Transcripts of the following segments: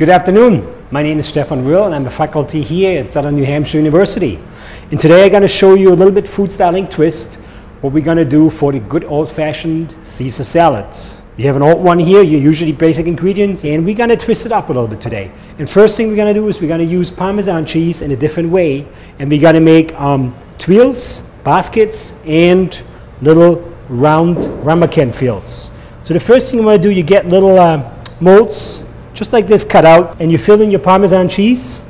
Good afternoon. My name is Stefan Will and I'm a faculty here at Southern New Hampshire University. And today I'm going to show you a little bit food styling twist, what we're going to do for the good old-fashioned Caesar salads. You have an old one here, your usually basic ingredients, and we're going to twist it up a little bit today. And first thing we're going to do is we're going to use Parmesan cheese in a different way, and we're going to make twills, baskets, and little round ramekin fills. So the first thing you want to do, you get little molds, just like this, cut out, and you fill in your Parmesan cheese.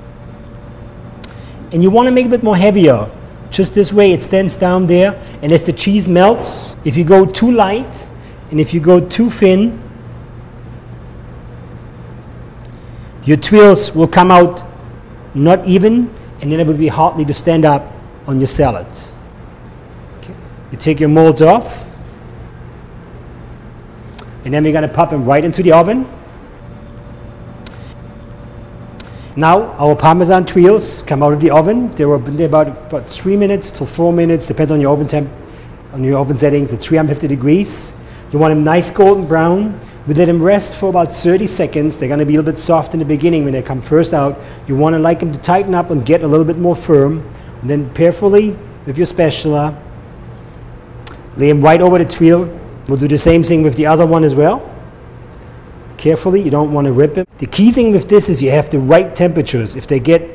And you want to make it a bit more heavier. Just this way it stands down there, and as the cheese melts, if you go too light and if you go too thin, your twills will come out not even, and then it will be hardly to stand up on your salad. Okay. You take your molds off, and then we're going to pop them right into the oven. Now our Parmesan twills come out of the oven. They're about 3 minutes to 4 minutes, depends on your oven temp, on your oven settings at 350 degrees. You want them nice golden brown. We let them rest for about 30 seconds. They're going to be a little bit soft in the beginning when they come first out. You want to like them to tighten up and get a little bit more firm. And then carefully with your spatula, lay them right over the twill. We'll do the same thing with the other one as well. Carefully, you don't want to rip it. The key thing with this is you have the right temperatures. If they get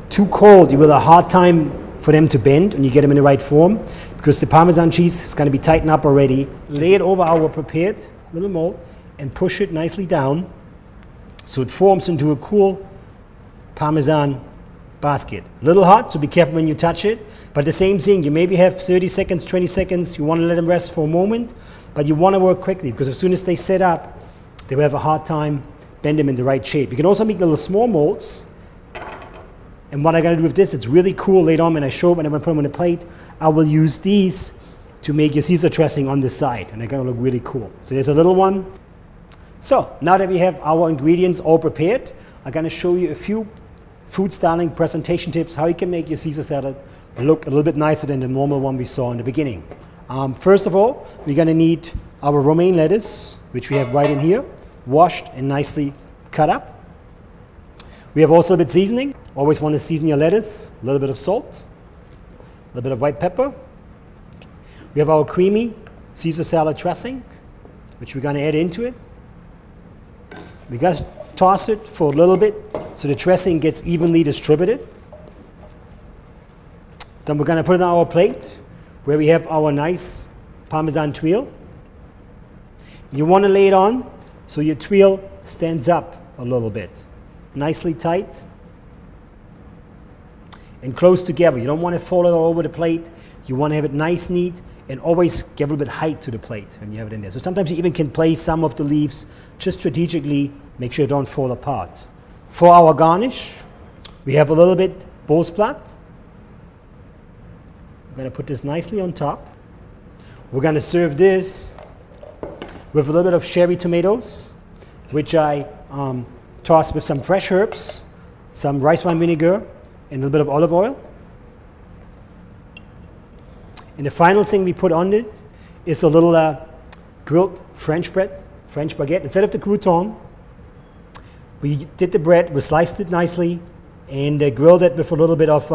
too cold, you will have a hard time for them to bend and you get them in the right form, because the Parmesan cheese is going to be tightened up already. Lay it over our prepared little mold and push it nicely down so it forms into a cool Parmesan basket. A little hot, so be careful when you touch it. But the same thing, you maybe have 30 seconds, 20 seconds. You want to let them rest for a moment, but you want to work quickly, because as soon as they set up, they will have a hard time bend them in the right shape. You can also make little small molds. And what I'm going to do with this, it's really cool later on when I show it, when I'm going to put them on a plate, I will use these to make your Caesar dressing on the side. And they're going to look really cool. So there's a little one. So now that we have our ingredients all prepared, I'm going to show you a few food styling presentation tips, how you can make your Caesar salad look a little bit nicer than the normal one we saw in the beginning. First of all, we're going to need our romaine lettuce, which we have right in here, washed and nicely cut up. We have also a bit of seasoning. Always want to season your lettuce. A little bit of salt, a little bit of white pepper. We have our creamy Caesar salad dressing, which we're going to add into it. We're going to toss it for a little bit so the dressing gets evenly distributed. Then we're going to put it on our plate where we have our nice Parmesan twill. You want to lay it on so your twill stands up a little bit. Nicely tight and close together. You don't want to fold it all over the plate. You want to have it nice, neat, and always give a little bit of height to the plate when you have it in there. So sometimes you even can place some of the leaves just strategically, make sure they don't fall apart. For our garnish, we have a little bit bowsplat. We're going to put this nicely on top. We're going to serve this with a little bit of cherry tomatoes, which I toss with some fresh herbs, some rice wine vinegar, and a little bit of olive oil. And the final thing we put on it is a little grilled French bread, French baguette. Instead of the crouton, we did the bread, we sliced it nicely, and grilled it with a little bit of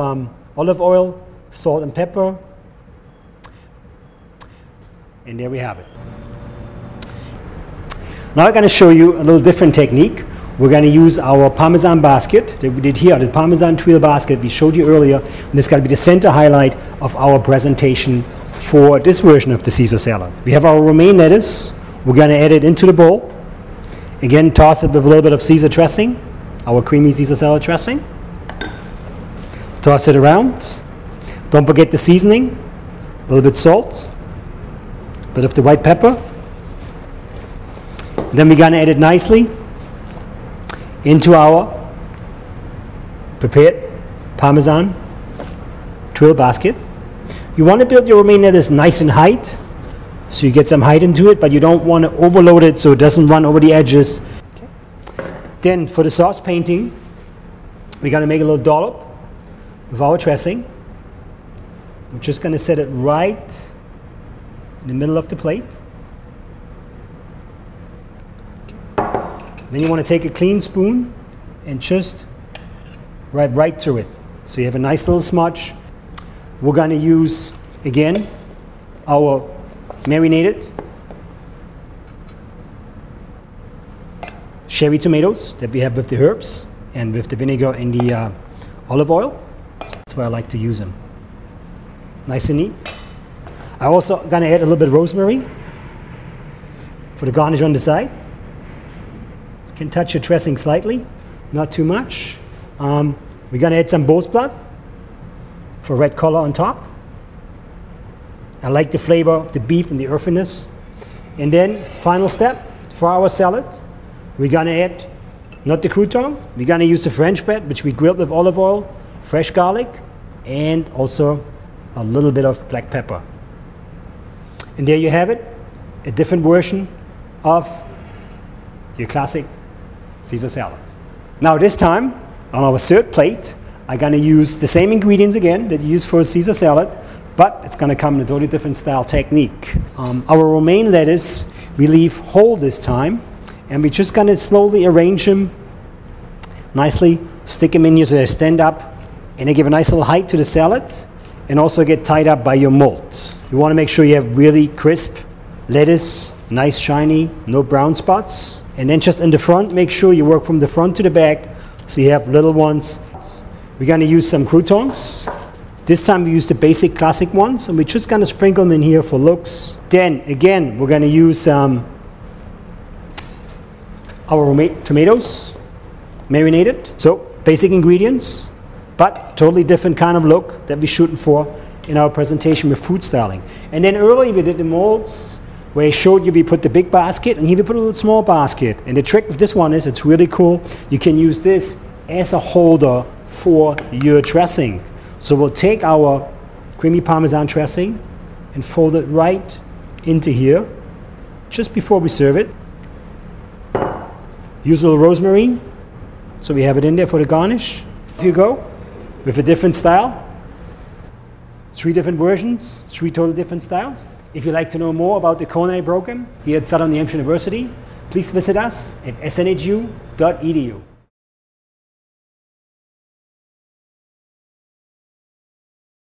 olive oil, salt and pepper. And there we have it. Now I'm going to show you a little different technique. We're going to use our Parmesan basket that we did here, the Parmesan twill basket we showed you earlier, and this is going to be the center highlight of our presentation for this version of the Caesar salad. We have our romaine lettuce. We're going to add it into the bowl. Again, toss it with a little bit of Caesar dressing, our creamy Caesar salad dressing. Toss it around. Don't forget the seasoning, a little bit salt, a bit of the white pepper. Then we're going to add it nicely into our prepared Parmesan twill basket. You want to build your romaine lettuce nice and height, so you get some height into it, but you don't want to overload it so it doesn't run over the edges. Okay. Then for the sauce painting, we're going to make a little dollop with our dressing. We're just going to set it right in the middle of the plate. Then you want to take a clean spoon and just right through it. So you have a nice little smudge. We're going to use, again, our marinated cherry tomatoes that we have with the herbs and with the vinegar and the olive oil. That's where I like to use them. Nice and neat. I'm also going to add a little bit of rosemary for the garnish on the side. You can touch your dressing slightly, not too much. We're going to add some boar's blood for red color on top. I like the flavor of the beef and the earthiness. And then, final step, for our salad, we're going to add, not the crouton, we're going to use the French bread, which we grilled with olive oil, fresh garlic, and also a little bit of black pepper. And there you have it, a different version of your classic Caesar salad. Now this time, on our third plate, I'm going to use the same ingredients again that you use for a Caesar salad, but it's going to come in a totally different style technique. Our romaine lettuce, we leave whole this time, and we're just going to slowly arrange them nicely, stick them in here so they stand up, and they give a nice little height to the salad, and also get tied up by your mold. You want to make sure you have really crisp lettuce, nice shiny, no brown spots. And then just in the front, make sure you work from the front to the back so you have little ones. We're going to use some croutons. This time we use the basic classic ones, and we're just going to sprinkle them in here for looks. Then again, we're going to use our tomatoes, marinated. So basic ingredients, but totally different kind of look that we're shooting for in our presentation with food styling. And then earlier we did the molds where I showed you we put the big basket, and here we put a little small basket. And the trick with this one is it's really cool. You can use this as a holder for your dressing. So we'll take our creamy Parmesan dressing and fold it right into here just before we serve it. Use a little rosemary so we have it in there for the garnish. Here you go with a different style. 3 different versions, 3 totally different styles. If you'd like to know more about the culinary program here at Southern New Hampshire University, please visit us at snhu.edu.